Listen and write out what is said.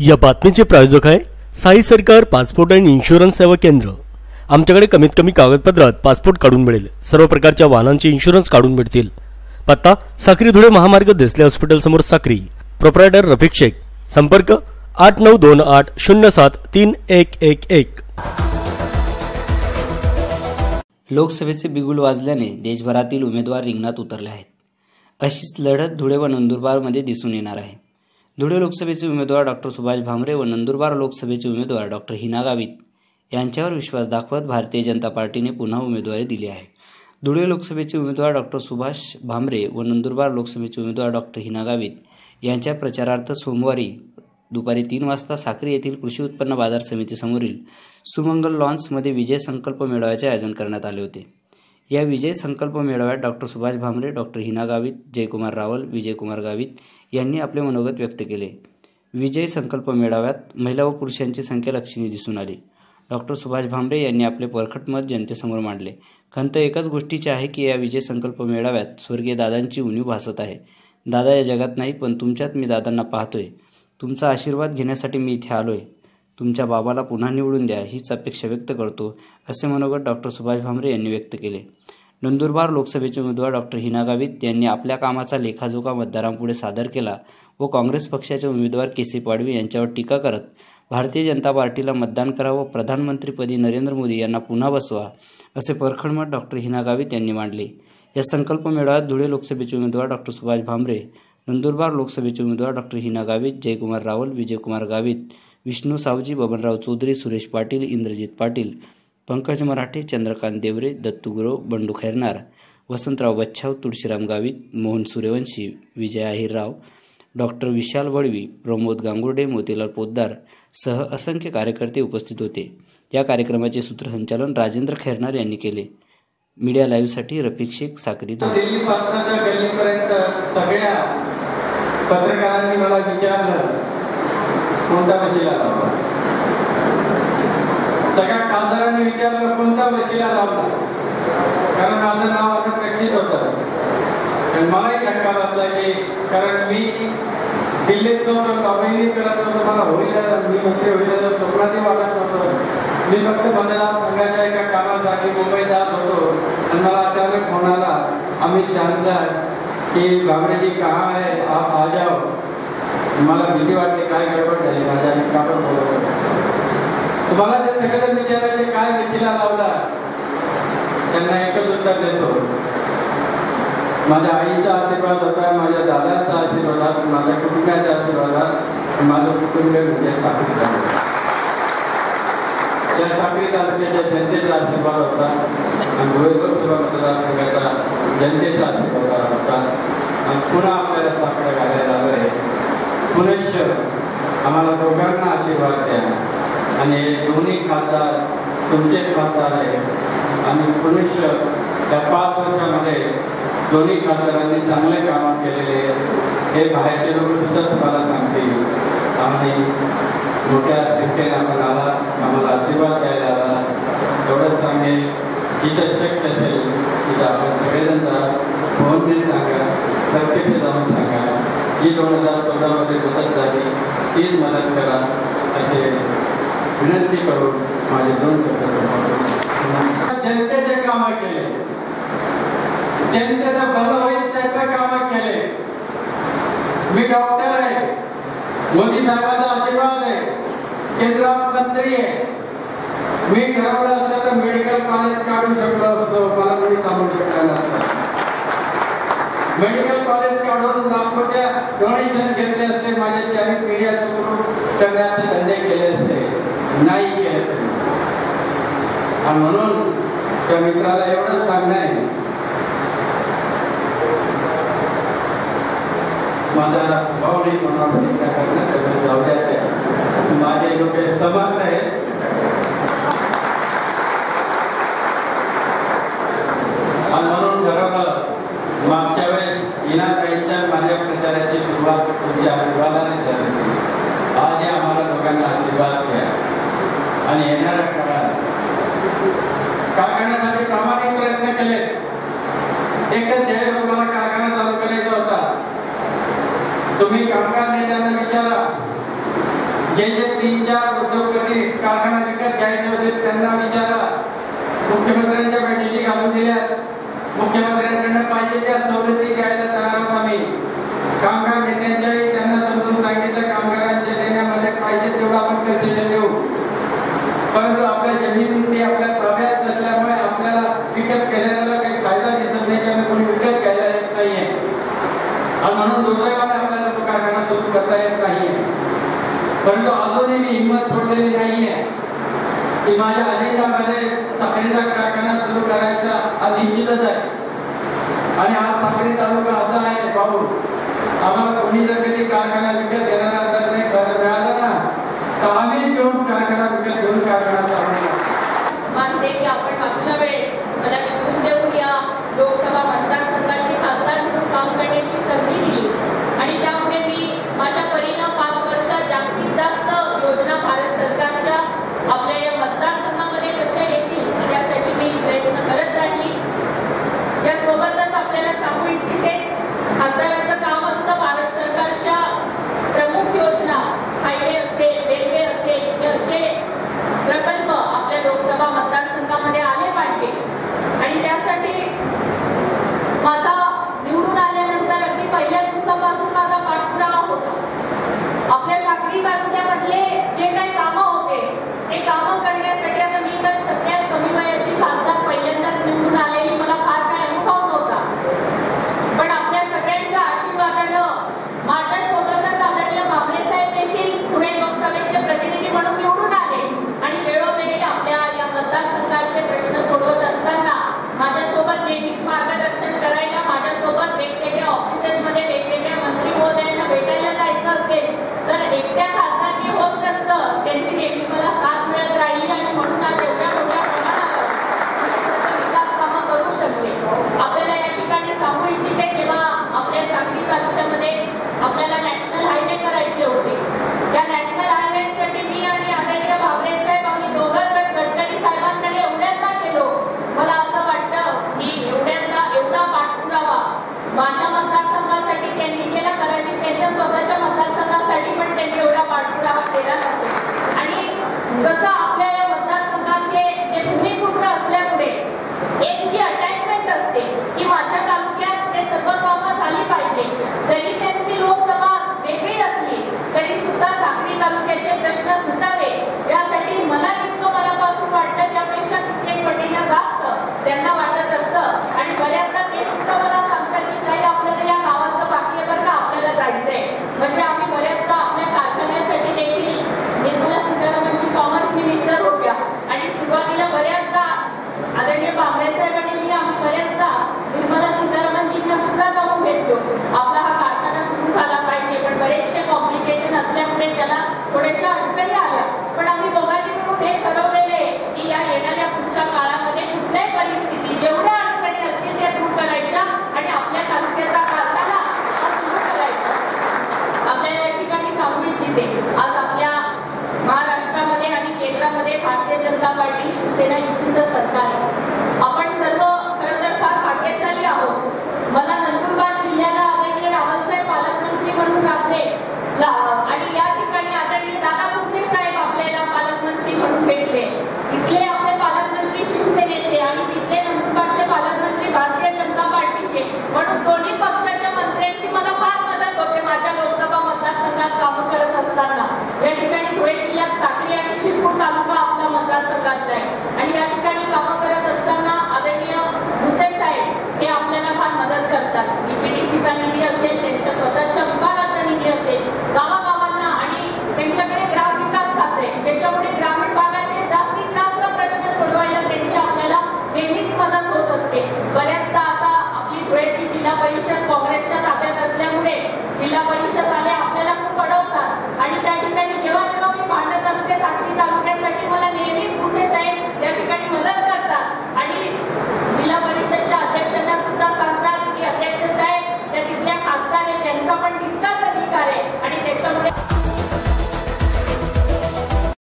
या बातमीचे प्रायोजक आहे साई सरकार पासपोर्ट आणि इन्शुरन्स सेवा केंद्र। आमच्याकडे कमीत कमी कागदपत्रात पासपोर्ट काढून मिळेल। सर्व प्रकारच्या वाहनांचे इन्शुरन्स काढून मिळतील। पत्ता साक्री धुळे महामार्ग देसले हॉस्पिटल समोर साक्री। प्रोप्रायटर रफिक शेख। संपर्क 8928073111। लोकसभेचे बिगुल वाजल्याने देशभरातील उमेदवार रिंगणात उतरले आहेत। अशीच लढत धुळे व नंदुरबारमध्ये दिसून येणार आहे। धुळे लोकसभेचे उमेदवार डॉक्टर सुभाष भामरे व नंदुरबार लोकसभेचे उमेदवार डॉक्टर हिना गावित यांच्यावर विश्वास दाखवत भारतीय जनता पार्टीने पुन्हा उमेदवारी दिली आहे। धुळे लोकसभेचे उमेदवार डॉक्टर सुभाष भामरे व नंदुरबार लोकसभेचे उमेदवार डॉक्टर हिना गावित यांच्या प्रचारार्थ सोमवारी दुपारी 3 वाजता साक्री येथील कृषी उत्पन्न बाजार समितीसमोरील सुमंगल लॉन्समध्ये विजय संकल्प मेळाव्याचे आयोजन करण्यात आले होते। या विजय संकल्प मेळाव्यात डॉक्टर सुभाष भामरे, डॉक्टर हिना गावित, जयकुमार रावल, विजयकुमार गावित यांनी आपले मनोगत व्यक्त केले। विजय संकल्प मेळाव्यात महिला व पुरुषांची संख्या लक्षणीय दिसून आली। डॉक्टर सुभाष भामरे यांनी आपले परखड मत जनतेसमोर मांडले। खंत एकच गोष्टीची आहे की या विजय संकल्प मेळाव्यात स्वर्गीय दादांची उणीव भासत आहे। दादा या जगात नाही, पण तुमच्यात मी दादांना पाहतोय। तुमचा आशीर्वाद घेण्यासाठी मी इथे आलोय। तुमच्या बाबाला पुन्हा निवडून द्या हीच अपेक्षा व्यक्त करतो, असे मनोगत डॉक्टर सुभाष भामरे यांनी व्यक्त केले। नंदुरबार लोकसभेचे उमेदवार डॉक्टर हिना गावित यांनी आपल्या कामाचा लेखाजोखा मतदारांपुढे सादर केला व काँग्रेस पक्षाचे उमेदवार केसी पाडवी यांच्यावर टीका करत भारतीय जनता पार्टीला मतदान करा व प्रधानमंत्रीपदी नरेंद्र मोदी यांना पुन्हा बसवा, असे परखड मत डॉक्टर हिना गावित यांनी मांडले। या संकल्प मेळाव्यात धुळे लोकसभेचे उमेदवार डॉक्टर सुभाष भामरे, नंदुरबार लोकसभेचे उमेदवार डॉक्टर हिना गावित, जयकुमार रावल, विजयकुमार गावित, विष्णू सावजी, बबनराव चौधरी, सुरेश पाटील, इंद्रजित पाटील, पंकज मराठे, चंद्रकांत देवरे, दत्तू गुरव, बंडू खैरनार, वसंतराव बच्छाव, तुळशीराम गावित, मोहन सूर्यवंशी, विजय अहिरराव, डॉक्टर विशाल वळवी, प्रमोद गांगुर्डे, मोतीलाल पोद्दार सह असंख्य कार्यकर्ते उपस्थित होते। या कार्यक्रमाचे सूत्रसंचालन राजेंद्र खैरनार यांनी केले। मीडिया लाईव्हसाठी रफिक शेख, साक्री धुळे। दिल्लीपासून गल्लीपर्यंत सगळ्या पत्रकारांनी मला विचारलं कोणता वशिला लावला। सगळ्या खासदारांनी विचारलं कोणता वशिला लावला, कारण माझं नाव अनपेक्षित होतं। आणि मलाही धक्का बसला की कारण मी दिल्लीत नव्हतो, कामेंनी करत होतो, मला होईल मी मंत्री होईल स्वप्नातही वाटत होतो। मी फक्त मतदारसंघाच्या एका कामासाठी मुंबईत जात होतो आणि मला अचानक फोन आला अमित शहांचा की भामरे जी कहाँ है, आप आ जाओ। मला भीती वाटली काय गडबड झाली माझ्या कामावर बोलत होतो। तुम्हाला ते सगळेजण विचारायचे काय वशिला लावला, त्यांना एकच उत्तर देतो, माझ्या आईचा आशीर्वाद होता, माझ्या दादाचा आशीर्वाद, माझ्या कुटुंबाचा आशीर्वाद, माझं कुटुंब म्हणजे साक्री तालुका, त्या साक्री तालुक्याच्या जनतेचा आशीर्वाद होता आणि धुळे लोकसभा मतदारसंघाचा जनतेचा आशीर्वाद होता। आणि पुन्हा आपल्याला साखर घालायला आलंय। पुनश्च आम्हाला दोघांना आशीर्वाद द्या आणि हे दोन्ही खासदार तुमचे खासदार आहेत आणि पुनश्च त्या 5 वर्षामध्ये दोन्ही खासदारांनी चांगले काम केलेले हे बाहेरचे लोक सुद्धा तुम्हाला सांगतील। आम्ही मोठ्या संख्येने आपण आला, आम्हाला आशीर्वाद द्यायला आला। एवढंच सांगेल जिथं शक्य असेल तिथं आपण सगळेजण जा, फोनने सांगा, प्रत्यक्ष जाऊन सांगा, ही 2014मध्ये मदत झाली तीच मदत करा, असे विनंती करून माझे 2 शब्द जनतेचे कामं केले, जनतेचं भलं होईल त्याचं कामं केले। मी डॉक्टर आहे, मोदी साहेबांचा आशीर्वाद आहे, केंद्रात मंत्री आहे। मी ठरवलं असतं तर मेडिकल कॉलेज काढू शकलो असतो, मला कोणी थांबवू शकलं नसतं। मेडिकल कॉलेज काढून नागपूरच्या डोनेशन घेतले असते, माझे 4 पिढ्या सुरू करण्याचे धंदे केले असते, नाही केले। आणि म्हणून त्या मित्राला एवढं सांगणं आहे, माझा स्वभाव नाही म्हणून जाऊ द्या, माझे लोक समर्थ आहेत। आणि म्हणून ठरवलं मागच्या वेळेस हिनाताईंच्या माझ्या प्रचाराची सुरुवात तुमच्या आशीर्वादाने झाली। आज आम्हाला लोकांना आशीर्वाद द्या आणि येणाऱ्या काळात कारखान्यासाठी प्रामाणिक प्रयत्न केले। एकच ध्येय तुम्हाला कारखाना चालू करायचा होता। तुम्ही कामगार नेत्यांना विचारा जे 3-4 उद्योगपती कारखाना विकत घ्यायचे होते त्यांना विचारा, मुख्यमंत्र्यांच्या बैठकी घालून दिल्या, मुख्यमंत्र्यांकडनं पाहिजे त्या सवलती घ्यायला तयार आहोत आम्ही. कामगार नेत्यांच्याही त्यांना समजून सांगितलं, कामगारांच्या देण्यामध्ये पाहिजे तेवढं आपण कन्सेशन देऊ, परंतु आपल्या जमीन ती आपल्या ताब्यात नसल्यामुळे आपल्याला विकत घेण्याला काही फायदा दिसत नाही किंवा कोणी विकत घ्यायला येत नाहीये आणि म्हणून दुर्दैवाने आपल्याला तो कारखाना सुरू करता येत नाहीये. परंतु अजूनही मी हिंमत सोडलेली नाहीये की माझ्या अजेंडामध्ये साखरेचा कारखाना सुरू करायचा हा निश्चितच आहे. आणि आज साक्री तालुका असा आहे भाऊ, आम्हाला कोणी जर कधी कारखाना विकत घेणारा जर नाही मिळाला ना तर आम्ही घेऊन कारखाना विकत घेऊन कारखाना चालवणार. मानते की आपण मागच्या वेळेस मला निवडून देऊन या लोकसभा मतदारसंघाची खासदार म्हणून काम करण्याची संधी दिली आणि त्यामुळे मी माझ्या परीनं 5 वर्षात जास्तीत जास्त योजना भारत सरकारच्या आपल्या या मतदारसंघामध्ये कशा येतील यासाठी मी प्रयत्न करत राहिली. यासोबतच आपल्याला सांगू इच्छिते, खासदाराचं काम असतं भारत सरकारच्या प्रमुख योजना, हायवे असेल, रेल्वे असेल, हे असे प्रकल्प आपल्या लोकसभा मतदारसंघामध्ये आले पाहिजे. आणि त्यासाठी माझा निवडून आल्यानंतर अगदी पहिल्या दिवसापासून माझा पाठपुरावा होता. आपल्या साक्री तालुक्यामधले जे काही कामं होते ते कामं करण्यासाठी, आता मी तर सगळ्यात कमी वयाची खासदार पहिल्यांदाच निवडून आलेली, मला फार काही अनुभव नव्हता, पण आपल्या सगळ्यांच्या आशीर्वादानं माझ्यासोबतच आदरणीय भामरे साहेब देखील पुणे लोकसभेचे प्रतिनिधी म्हणून निवडून आले आणि वेळोवेळी आपल्या या मतदारसंघाचे प्रश्न सोडवत असताना माझ्यासोबत नेहमीच मार्गदर्शन करायला, माझ्यासोबत वेगवेगळ्या ऑफिसेसमध्ये वेगवेगळ्या मंत्री महोदयांना भेटायला जायचं असेल तर एकट्या खासदारनी होत नसतं, त्यांची नेहमी मला साथ मिळत राहिली आणि म्हणून आज एवढ्या मोठ्या प्रमाणावर विकास कामं करू शकले. आपल्याला या ठिकाणी सांगू इच्छिते, जेव्हा आपल्या साक्री तालुक्यामध्ये आपल्याला नॅशनल हायवे करायचे होते, त्या नॅशनल हायवेसाठी मी आणि आदरणीय भामरे साहेब आम्ही दोघं जर गडकरी साहेबांकडे एवढ्यांदा गेलो, मला असं वाटतं की एवढा पाठपुरावा माझ्या मतदारसंघासाठी त्यांनी केला, कदाचित त्यांच्या स्वतःच्या मतदारसंघासाठी पण त्यांनी एवढा पाठपुरावा केला नसेल. आणि कसं आपल्या या मतदारसंघाचे जे भूमिपुत्र असल्यामुळे एक जी अटॅचमेंट असते की माझ्या तालुक्यात ते सगळं कामं झाली पाहिजे, जरी त्यांची लोकसभा वेगळी असली तरी सुद्धा साक्री तालुक्याचे प्रश्न सुटावे यासाठी मला जितकं मनापासून वाटतं त्यापेक्षा कित्येक पटीनं जास्त त्यांना वाटत असतं. आणि बऱ्याचदा ते सुद्धा मला सांगतात की काही आपल्याला या गावाचं बाकी आहे बरं का, आपल्याला जायचंय. म्हणजे आम्ही बऱ्याचदा आपल्या कारखान्यासाठी देखील निर्मला सीतारामनजी कॉमर्स मिनिस्टर होत्या आणि सुरुवातीला बऱ्याचदा आदरणीय भामरे साहेब आणि मी आम्ही बऱ्याचदा निर्मला सीतारामनजींना सुद्धा जाऊन भेटलो. आपला हा कारखाना सुरू झाला पाहिजे, पण बरेचसे कॉम्प्लिकेशन असल्यामुळे त्याला थोड्याशा अडचणी आल्या, पण आम्ही दोघांनी मिळून हे ठरवलेले की या येणाऱ्या पुढच्या काळामध्ये कुठल्याही परिस्थिती जेवढ्या अडचणी असतील त्या दूर करायच्या आणि आपल्या तालुक्याचा कारखाना सुरू करायचा. आपल्याला या ठिकाणी सांगू इच्छिते, आज आपल्या महाराष्ट्रामध्ये आणि केंद्रामध्ये भारतीय जनता पार्टी शिवसेना युतीचं